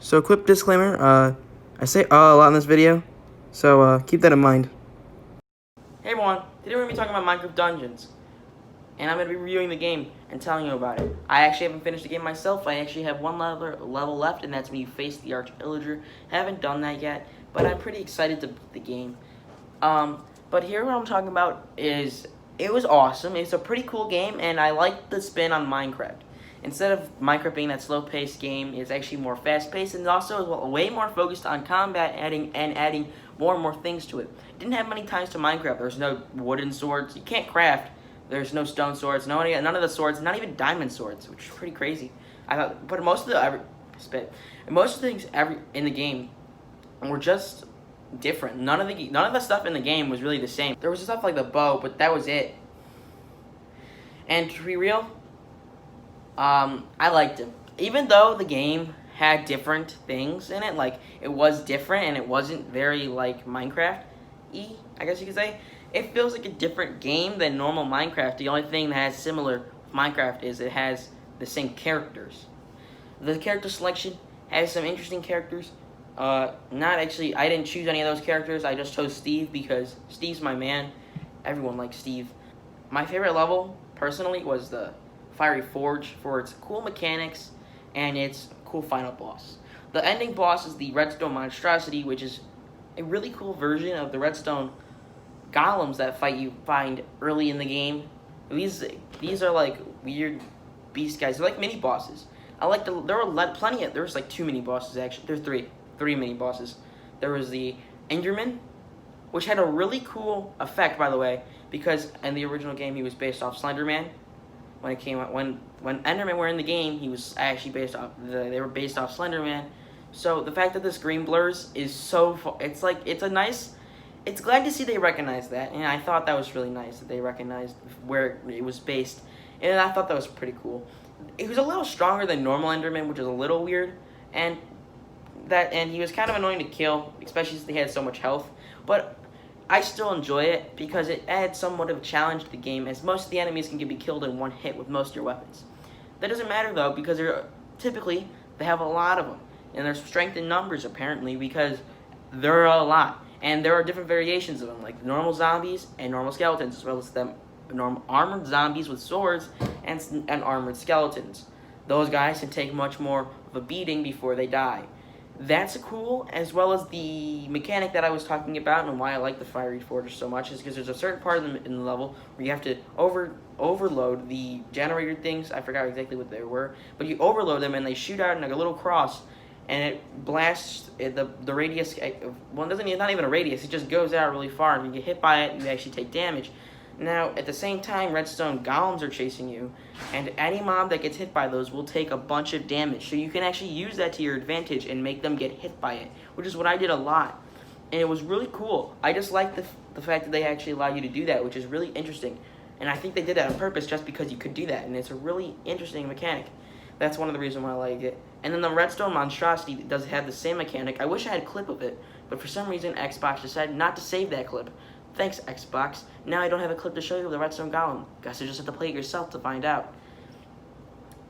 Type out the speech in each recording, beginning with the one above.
So, quick disclaimer, I say a lot in this video, so keep that in mind. Hey everyone, today we're going to be talking about Minecraft Dungeons, and I'm going to be reviewing the game and telling you about it. I actually haven't finished the game myself. I actually have one level left, and that's when you face the Arch-Illager. Haven't done that yet, but I'm pretty excited to beat the game. But here what I'm talking about is, it was awesome. It's a pretty cool game, and I like the spin on Minecraft. Instead of Minecraft being that slow-paced game, it's actually more fast-paced, and also is way more focused on combat, adding more and more things to it. It didn't have many times to Minecraft. There's no wooden swords. You can't craft. There's no stone swords. None of the swords. Not even diamond swords, which is pretty crazy. I thought, but most of the things in the game were just different. None of the stuff in the game was really the same. There was stuff like the bow, but that was it. And to be real, I liked it. Even though the game had different things in it, like, it was different and it wasn't very, like, Minecraft-y, I guess you could say. It feels like a different game than normal Minecraft. The only thing that has similar with Minecraft is it has the same characters. The character selection has some interesting characters. Not actually, I didn't choose any of those characters. I just chose Steve because Steve's my man. Everyone likes Steve. My favorite level, personally, was the Fiery Forge for its cool mechanics and its cool final boss. The ending boss is the Redstone Monstrosity, which is a really cool version of the Redstone golems that find early in the game. These are like weird beast guys. They're like mini bosses. There was like two mini bosses actually. There's three mini bosses. There was the Enderman, which had a really cool effect, by the way, because in the original game he was based off Slenderman. When it came out, when Endermen were in the game, he was actually they were based off Slenderman. So the fact that the screen blurs is it's glad to see they recognized that, and I thought that was really nice that they recognized where it was based, and I thought that was pretty cool. It was a little stronger than normal Enderman, which is a little weird, and he was kind of annoying to kill, especially since he had so much health, but I still enjoy it because it adds somewhat of a challenge to the game, as most of the enemies can be killed in one hit with most of your weapons. That doesn't matter though, because they have a lot of them, and there's strength in numbers apparently, because there are a lot, and there are different variations of them, like normal zombies and normal skeletons, as well as them normal armored zombies with swords and armored skeletons. Those guys can take much more of a beating before they die. That's cool, as well as the mechanic that I was talking about, and why I like the Fiery Forge so much is because there's a certain part in the level where you have to overload the generator things. I forgot exactly what they were, but you overload them and they shoot out in like a little cross, and it blasts the radius. Well, it's not even a radius. It just goes out really far, and if you get hit by it, you actually take damage. Now, at the same time, redstone golems are chasing you, and any mob that gets hit by those will take a bunch of damage. So you can actually use that to your advantage and make them get hit by it, which is what I did a lot. And it was really cool. I just like the fact that they actually allow you to do that, which is really interesting. And I think they did that on purpose just because you could do that, and it's a really interesting mechanic. That's one of the reasons why I like it. And then the Redstone Monstrosity does have the same mechanic. I wish I had a clip of it, but for some reason Xbox decided not to save that clip. Thanks, Xbox. Now I don't have a clip to show you of the Redstone Golem. Guess you just have to play it yourself to find out.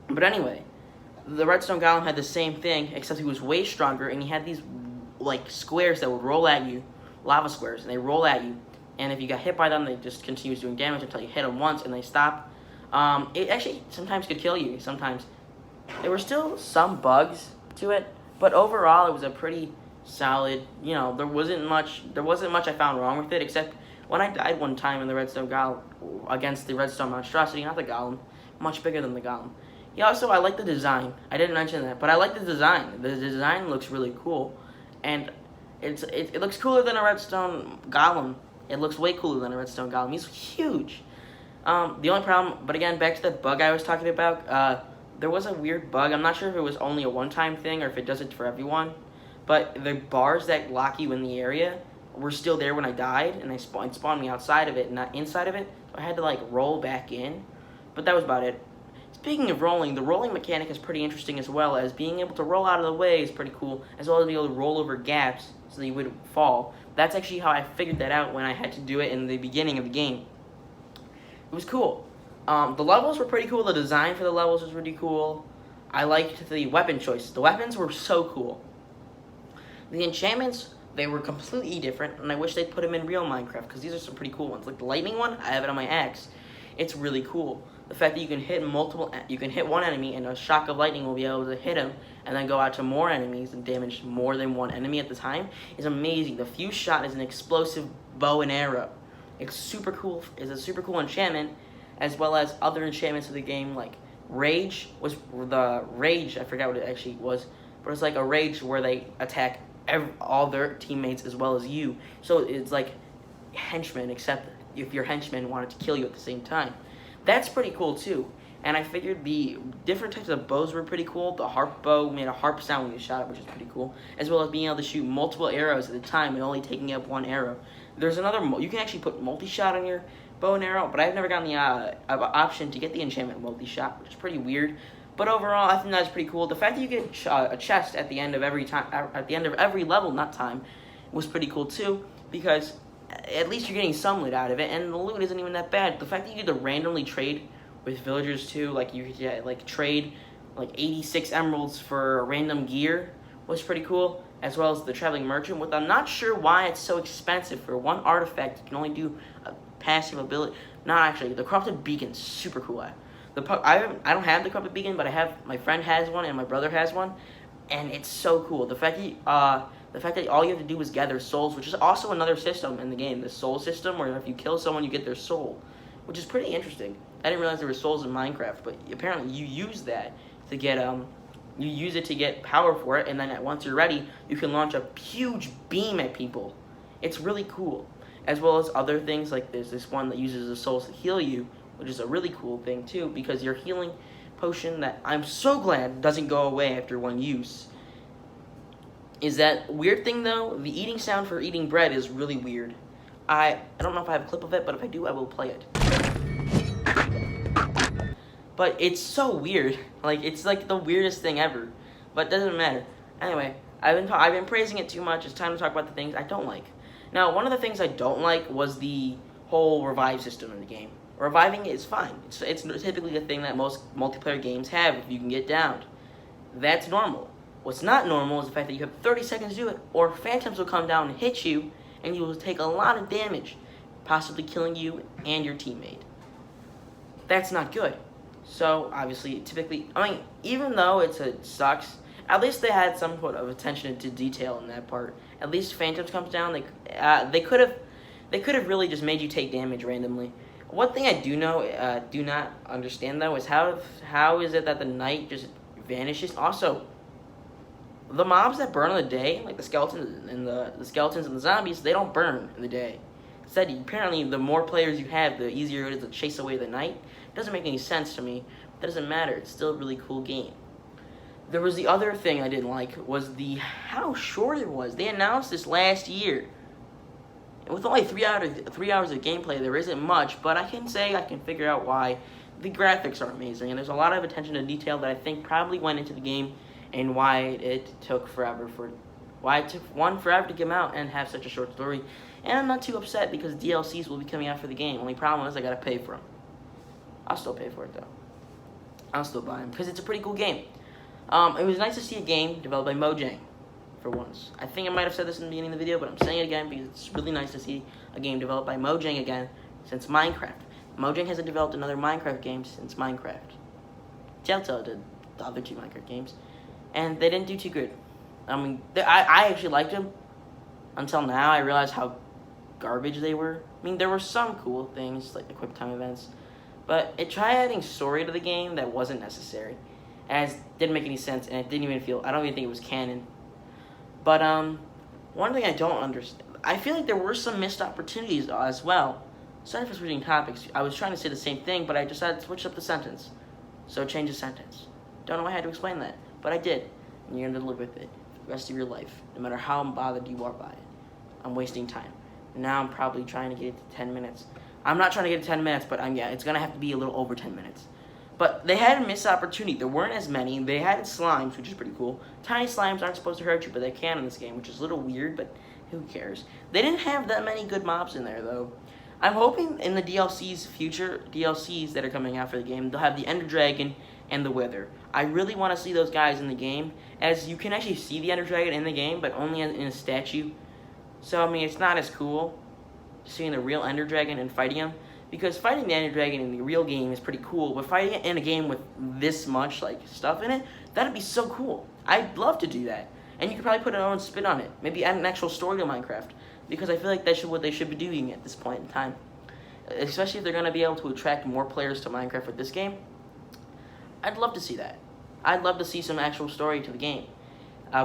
But anyway, the Redstone Golem had the same thing, except he was way stronger, and he had these, like, squares that would roll at you, lava squares, and they roll at you. And if you got hit by them, they just continue doing damage until you hit them once, and they stop. It actually sometimes could kill you, sometimes. There were still some bugs to it, but overall it was a pretty solid, there wasn't much I found wrong with it, except when I died one time in the Redstone Golem against the Redstone Monstrosity, not the Golem, much bigger than the Golem. I like the design. I didn't mention that, but I like the design. The design looks really cool, and it looks cooler than a Redstone Golem. It looks way cooler than a Redstone Golem. He's huge. The only problem, but again, back to the bug I was talking about, there was a weird bug. I'm not sure if it was only a one-time thing or if it does it for everyone. But the bars that lock you in the area were still there when I died, and it spawned me outside of it, not inside of it. So I had to, like, roll back in. But that was about it. Speaking of rolling, the rolling mechanic is pretty interesting, as well as being able to roll out of the way is pretty cool, as well as being able to roll over gaps so that you wouldn't fall. That's actually how I figured that out when I had to do it in the beginning of the game. It was cool. The levels were pretty cool. The design for the levels was pretty cool. I liked the weapon choices. The weapons were so cool. The enchantments, they were completely different, and I wish they'd put them in real Minecraft, because these are some pretty cool ones. Like the lightning one, I have it on my axe. It's really cool. The fact that you can hit one enemy, and a shock of lightning will be able to hit him, and then go out to more enemies and damage more than one enemy at the time, is amazing. The fuse shot is an explosive bow and arrow. It's super cool. It's a super cool enchantment, as well as other enchantments of the game, like Rage was the Rage. I forgot what it actually was, but it's like a Rage where they attack all their teammates as well as you. So it's like henchmen, except if your henchmen wanted to kill you at the same time. That's pretty cool too. And I figured the different types of bows were pretty cool. The harp bow made a harp sound when you shot it, which is pretty cool. As well as being able to shoot multiple arrows at a time and only taking up one arrow. There's another, you can actually put multi-shot on your bow and arrow, but I've never gotten the option to get the enchantment multi-shot, which is pretty weird. But overall, I think that's pretty cool. The fact that you get a chest at the end of every time, at the end of every level, not time, was pretty cool too, because at least you're getting some loot out of it, and the loot isn't even that bad. The fact that you get to randomly trade with villagers too, like you could like trade like 86 emeralds for random gear, was pretty cool, as well as the traveling merchant. With I'm not sure why it's so expensive for one artifact. You can only do a passive ability. Not actually, the corrupted beacon's super cool. I don't have the corrupted beacon, but I have, my friend has one and my brother has one, and it's so cool. The fact that all you have to do is gather souls, which is also another system in the game, the soul system, where if you kill someone, you get their soul, which is pretty interesting. I didn't realize there were souls in Minecraft, but apparently you use that to get you use it to get power for it, and then once you're ready, you can launch a huge beam at people. It's really cool, as well as other things like there's this one that uses the souls to heal you, which is a really cool thing too, because your healing potion that I'm so glad doesn't go away after one use. Is that weird thing though? The eating sound for eating bread is really weird. I don't know if I have a clip of it, but if I do, I will play it. But it's so weird. Like, it's like the weirdest thing ever. But it doesn't matter. Anyway, I've been praising it too much. It's time to talk about the things I don't like. Now, one of the things I don't like was the whole revive system in the game. Reviving is fine. It's typically the thing that most multiplayer games have if you can get downed. That's normal. What's not normal is the fact that you have 30 seconds to do it, or phantoms will come down and hit you, and you will take a lot of damage, possibly killing you and your teammate. That's not good. So, obviously, typically, I mean, even though it sucks, at least they had some sort of attention to detail in that part. At least phantoms comes down, they could have really just made you take damage randomly. One thing I do not understand though is how is it that the night just vanishes? Also, the mobs that burn in the day, like the skeletons and the zombies, they don't burn in the day. Instead, apparently, the more players you have, the easier it is to chase away the night. It doesn't make any sense to me. That doesn't matter. It's still a really cool game. There was the other thing I didn't like was how short it was. They announced this last year. With only 3 hours of gameplay, there isn't much, but I can figure out why. The graphics are amazing, and there's a lot of attention to detail that I think probably went into the game, and why it took forever to come out and have such a short story. And I'm not too upset because DLCs will be coming out for the game. Only problem is I gotta pay for them. I'll still pay for it though. I'll still buy them because it's a pretty cool game. It was nice to see a game developed by Mojang. For once. I think I might have said this in the beginning of the video, but I'm saying it again because it's really nice to see a game developed by Mojang again since Minecraft. Mojang hasn't developed another Minecraft game since Minecraft. Telltale did the other 2 Minecraft games, and they didn't do too good. I mean, I actually liked them until now. I realized how garbage they were. I mean, there were some cool things like the quick time events, but it tried adding story to the game that wasn't necessary, as didn't make any sense, and it didn't even I don't even think it was canon. But, one thing I don't understand, I feel like there were some missed opportunities as well. Sorry for switching topics. I was trying to say the same thing, but I decided to switch up the sentence. So change the sentence. Don't know why I had to explain that, but I did. And you're going to live with it for the rest of your life, no matter how bothered you are by it. I'm wasting time. Now I'm probably trying to get it to 10 minutes. I'm not trying to get to 10 minutes, but it's going to have to be a little over 10 minutes. But they had a missed opportunity. There weren't as many. They had slimes, which is pretty cool. Tiny slimes aren't supposed to hurt you, but they can in this game, which is a little weird, but who cares? They didn't have that many good mobs in there, though. I'm hoping in the future DLCs that are coming out for the game, they'll have the Ender Dragon and the Wither. I really want to see those guys in the game, as you can actually see the Ender Dragon in the game, but only in a statue. So, I mean, it's not as cool seeing the real Ender Dragon and fighting him, because fighting the Ender Dragon in the real game is pretty cool, but fighting it in a game with this much, like, stuff in it, that'd be so cool. I'd love to do that. And you could probably put an own spin on it. Maybe add an actual story to Minecraft, because I feel like that's what they should be doing at this point in time. Especially if they're going to be able to attract more players to Minecraft with this game. I'd love to see that. I'd love to see some actual story to the game.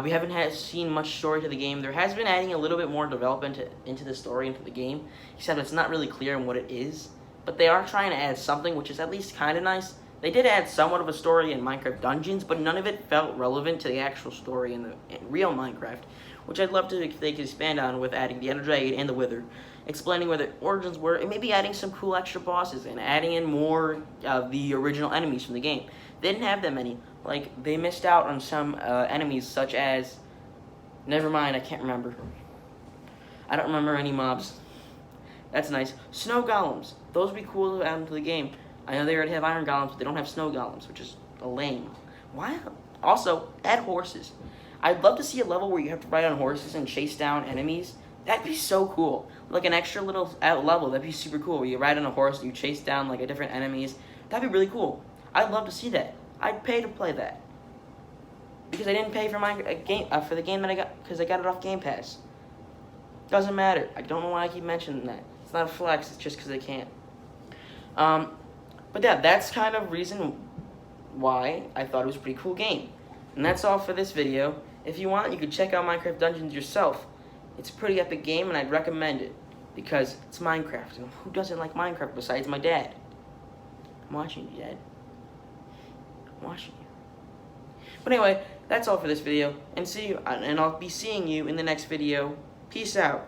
We haven't seen much story to the game. There has been adding a little bit more development into the story, into the game, except it's not really clear on what it is. But they are trying to add something, which is at least kind of nice. They did add somewhat of a story in Minecraft Dungeons, but none of it felt relevant to the actual story in real Minecraft, which I'd love to if they could expand on with adding the Ender Dragon and the Wither, explaining where the origins were, and maybe adding some cool extra bosses and adding in more of the original enemies from the game. They didn't have that many. Like, they missed out on some enemies such as... Never mind, I can't remember. I don't remember any mobs. That's nice. Snow golems. Those would be cool to add into the game. I know they already have iron golems, but they don't have snow golems, which is lame. Why? Also, add horses. I'd love to see a level where you have to ride on horses and chase down enemies. That'd be so cool. Like an extra little level, that'd be super cool. Where you ride on a horse and you chase down like different enemies. That'd be really cool. I'd love to see that. I'd pay to play that. Because I didn't pay for for the game that I got, because I got it off Game Pass. Doesn't matter. I don't know why I keep mentioning that. It's not a flex, it's just because I can't. But yeah, that's kind of reason why I thought it was a pretty cool game. And that's all for this video. If you want, you can check out Minecraft Dungeons yourself. It's a pretty epic game, and I'd recommend it. Because it's Minecraft, and who doesn't like Minecraft besides my dad? I'm watching you, Dad. I'm watching you. But anyway, that's all for this video, and I'll be seeing you in the next video. Peace out.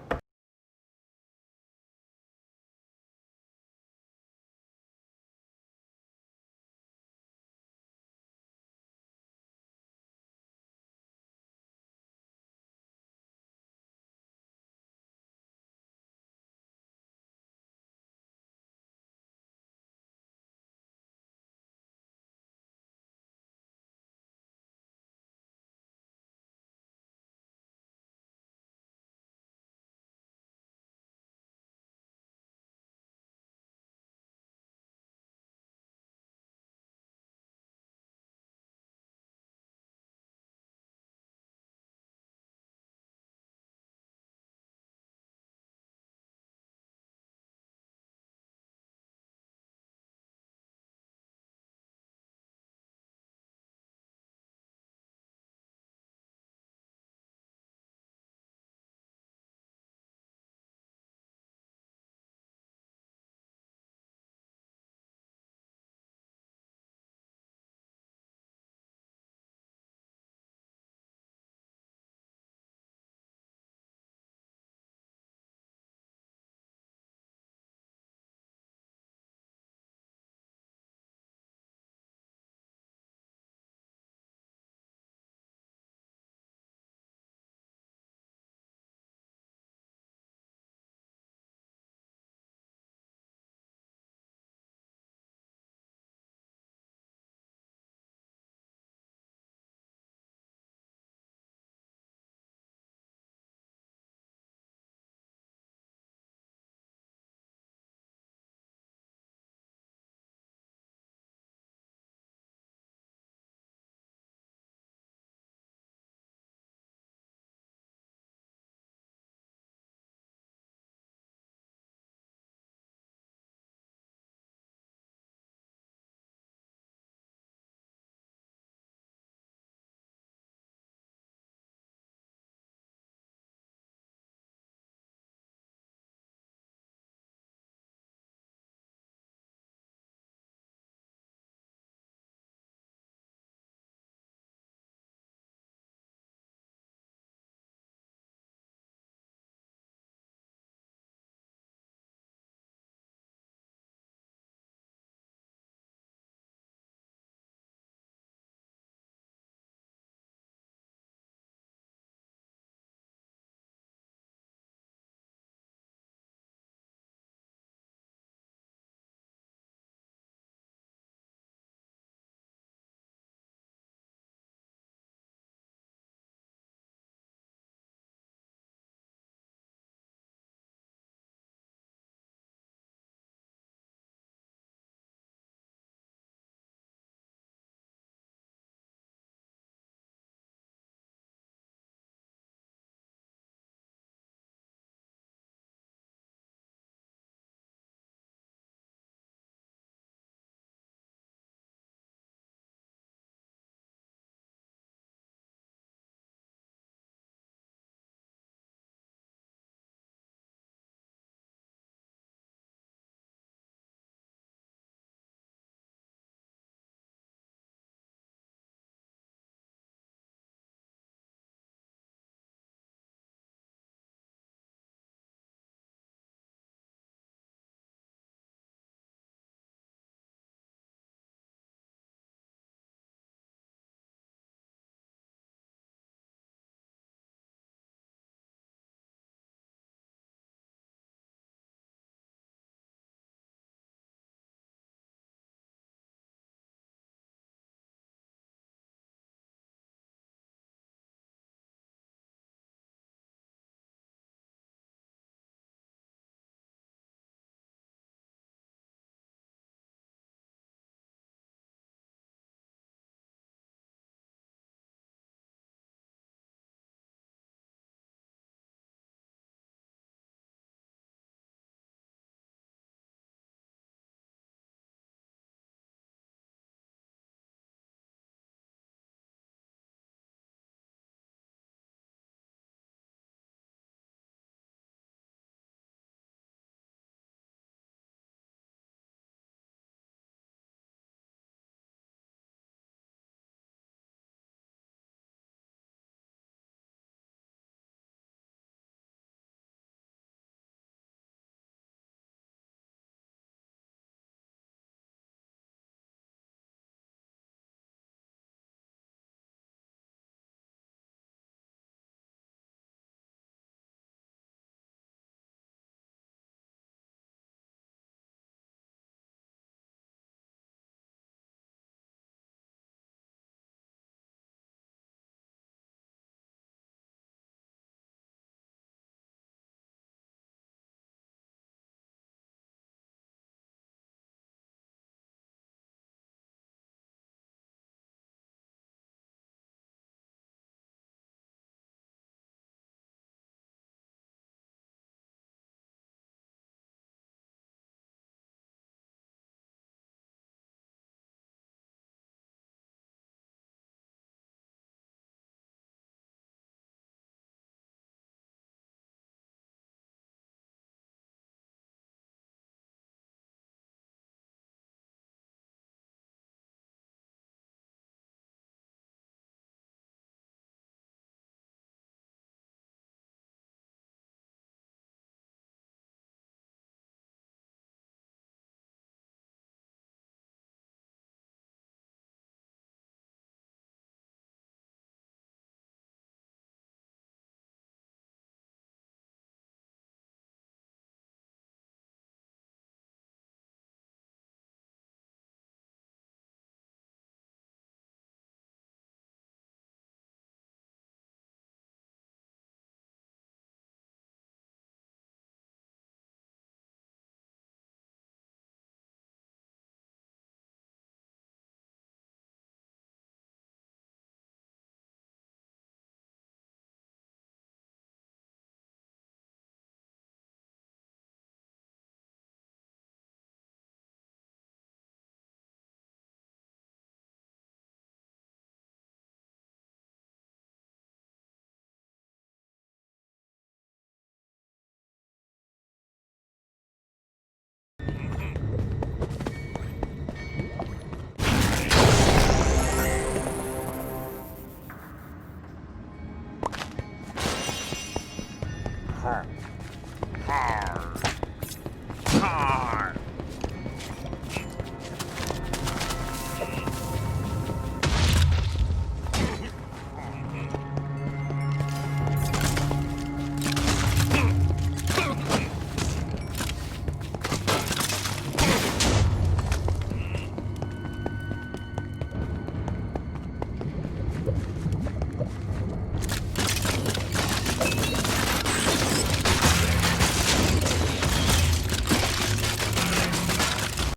Ha!